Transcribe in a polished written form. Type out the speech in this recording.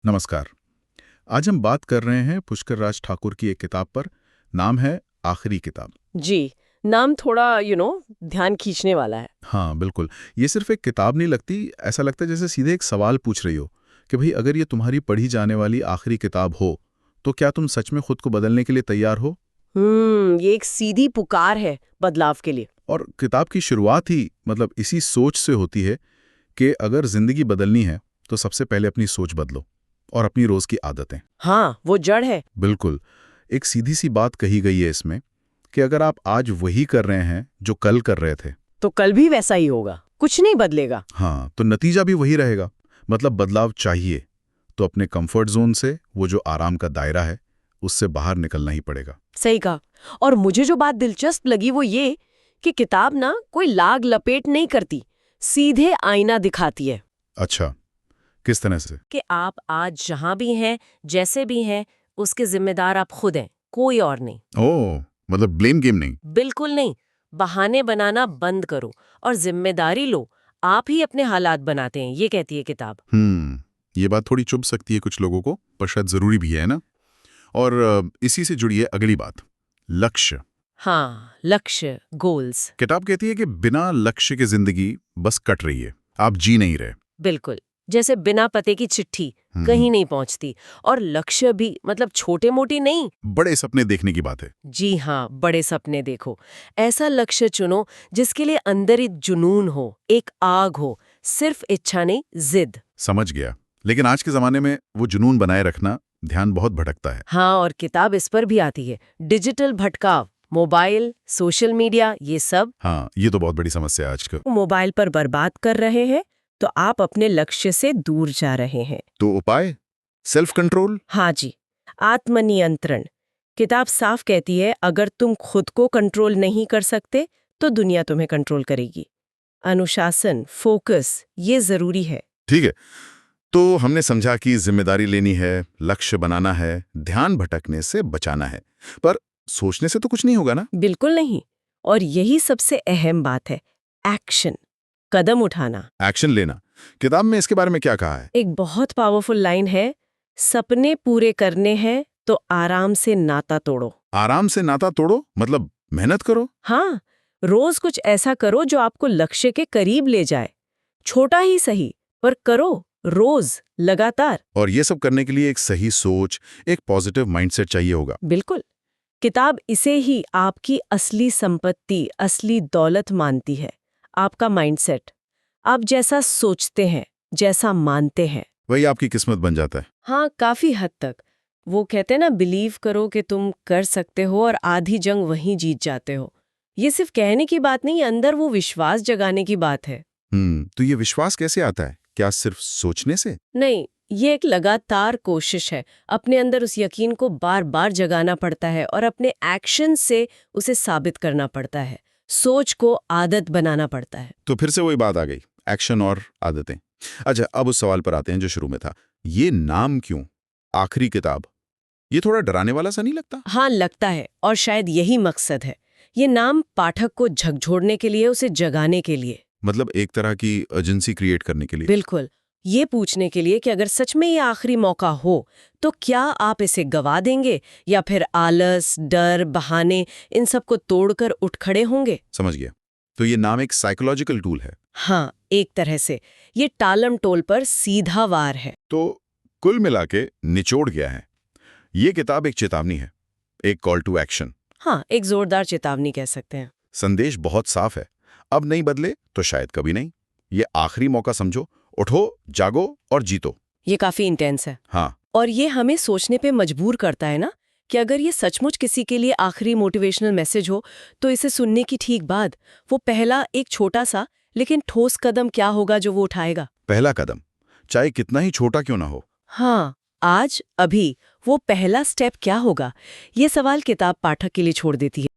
नमस्कार। आज हम बात कर रहे हैं पुष्कर राज ठाकुर की एक किताब पर। नाम है आखिरी किताब। जी। नाम थोड़ा ध्यान खींचने वाला है। हाँ बिल्कुल। ये सिर्फ एक किताब नहीं लगती, ऐसा लगता है जैसे सीधे एक सवाल पूछ रही हो कि भाई अगर ये तुम्हारी पढ़ी जाने वाली आखिरी किताब हो तो क्या तुम सच में खुद को बदलने के लिए तैयार हो। ये एक सीधी पुकार है बदलाव के लिए। और किताब की शुरुआत ही मतलब इसी सोच से होती है कि अगर जिंदगी बदलनी है तो सबसे पहले अपनी सोच बदलो और अपनी रोज की आदतें। हाँ, वो जड़ है। बिल्कुल। एक सीधी सी बात कही गई है इसमें कि अगर आप आज वही कर रहे हैं जो कल कर रहे थे तो कल भी वैसा ही होगा, कुछ नहीं बदलेगा। हाँ तो नतीजा भी वही रहेगा। मतलब बदलाव चाहिए तो अपने कंफर्ट जोन से, वो जो आराम का दायरा है, उससे बाहर निकलना ही पड़ेगा। सही कहा। और मुझे जो बात दिलचस्प लगी वो ये कि किताब ना कोई लाग लपेट नहीं करती, सीधे आईना दिखाती है। अच्छा, किस तरह से? कि आप आज जहां भी हैं, जैसे भी हैं, उसके जिम्मेदार आप खुद हैं, कोई और नहीं। ओह, मतलब ब्लेम गेम नहीं। बिल्कुल नहीं। बहाने बनाना बंद करो और जिम्मेदारी लो। आप ही अपने हालात बनाते हैं, ये कहती है किताब। ये बात थोड़ी चुभ सकती है कुछ लोगों को, पर शायद जरूरी भी है ना। और इसी से जुड़ी है अगली बात, लक्ष्य। हाँ, लक्ष्य, गोल्स। किताब कहती है कि बिना लक्ष्य के जिंदगी बस कट रही है, आप जी नहीं रहे। बिल्कुल। जैसे बिना पते की चिट्ठी कहीं नहीं पहुंचती। और लक्ष्य भी मतलब छोटे मोटे नहीं, बड़े सपने देखने की बात है। जी हाँ, बड़े सपने देखो। ऐसा लक्ष्य चुनो जिसके लिए अंदर एक जुनून हो, एक आग हो, सिर्फ इच्छा नहीं, जिद। समझ गया। लेकिन आज के जमाने में वो जुनून बनाए रखना, ध्यान बहुत भटकता है। हाँ, और किताब इस पर भी आती है। डिजिटल भटकाव, मोबाइल, सोशल मीडिया, ये सब हाँ, ये तो बहुत बड़ी समस्या है आजकल। मोबाइल पर बर्बाद कर रहे हैं, तो आप अपने लक्ष्य से दूर जा रहे हैं। तो उपाय? Self control. हाँ जी, आत्मनियंत्रण। किताब साफ कहती है अगर तुम खुद को कंट्रोल नहीं कर सकते तो दुनिया तुम्हें कंट्रोल करेगी। अनुशासन, फोकस, ये जरूरी है। ठीक है, तो हमने समझा कि जिम्मेदारी लेनी है, लक्ष्य बनाना है, ध्यान भटकने से बचाना है, पर सोचने से तो कुछ नहीं होगा ना। बिल्कुल नहीं। और यही सबसे अहम बात है, एक्शन, कदम उठाना। एक्शन लेना। किताब में इसके बारे में क्या कहा है? एक बहुत पावरफुल लाइन है, सपने पूरे करने हैं तो आराम से नाता तोड़ो। आराम से नाता तोड़ो मतलब मेहनत करो। हाँ, रोज कुछ ऐसा करो जो आपको लक्ष्य के करीब ले जाए। छोटा ही सही, पर करो, रोज, लगातार। और ये सब करने के लिए एक सही सोच, एक पॉजिटिव माइंडसेट चाहिए होगा। बिल्कुल। किताब इसे ही आपकी असली संपत्ति, असली दौलत मानती है। आपका माइंडसेट, आप जैसा सोचते हैं, जैसा मानते हैं, वही आपकी किस्मत बन जाता है। हाँ, काफी हद तक। वो कहते हैं ना, बिलीव करो कि तुम कर सकते हो और आधी जंग वहीं जीत जाते हो। ये सिर्फ कहने की बात नहीं, अंदर वो विश्वास जगाने की बात है। तो ये विश्वास कैसे आता है? क्या सिर्फ सोचने से? नहीं, ये एक लगातार कोशिश है। अपने अंदर उस यकीन को बार बार जगाना पड़ता है और अपने एक्शन से उसे साबित करना पड़ता है। सोच को आदत बनाना पड़ता है। तो फिर से वही बात आ गई, एक्शन और आदतें। अच्छा, अब उस सवाल पर आते हैं जो शुरू में था। ये नाम क्यों, आखिरी किताब? ये थोड़ा डराने वाला सा नहीं लगता? हाँ, लगता है, और शायद यही मकसद है। ये नाम पाठक को झकझोरने के लिए, उसे जगाने के लिए। मतलब एक तरह की अर्जेंसी क्रिएट करने के लिए। बिल्कुल। ये पूछने के लिए कि अगर सच में ये आखिरी मौका हो तो क्या आप इसे गवा देंगे, या फिर आलस, डर, बहाने, इन सब को तोड़कर उठ खड़े होंगे। समझ गया। तो ये नाम एक साइकोलॉजिकल टूल है। हाँ, एक तरह से ये टालम टोल पर सीधा वार है। तो कुल मिला के निचोड़ गया है, ये किताब एक चेतावनी है, एक कॉल टू एक्शन। हाँ, एक जोरदार चेतावनी कह सकते हैं। संदेश बहुत साफ है, अब नहीं बदले तो शायद कभी नहीं। ये आखिरी मौका समझो, उठो, जागो और जीतो। ये काफी इंटेंस है। हाँ, और ये हमें सोचने पे मजबूर करता है ना, कि अगर ये सचमुच किसी के लिए आखिरी मोटिवेशनल मैसेज हो तो इसे सुनने की ठीक बाद वो पहला एक छोटा सा लेकिन ठोस कदम क्या होगा जो वो उठाएगा। पहला कदम, चाहे कितना ही छोटा क्यों ना हो। हाँ, आज, अभी वो पहला स्टेप क्या होगा, ये सवाल किताब पाठक के लिए छोड़ देती है।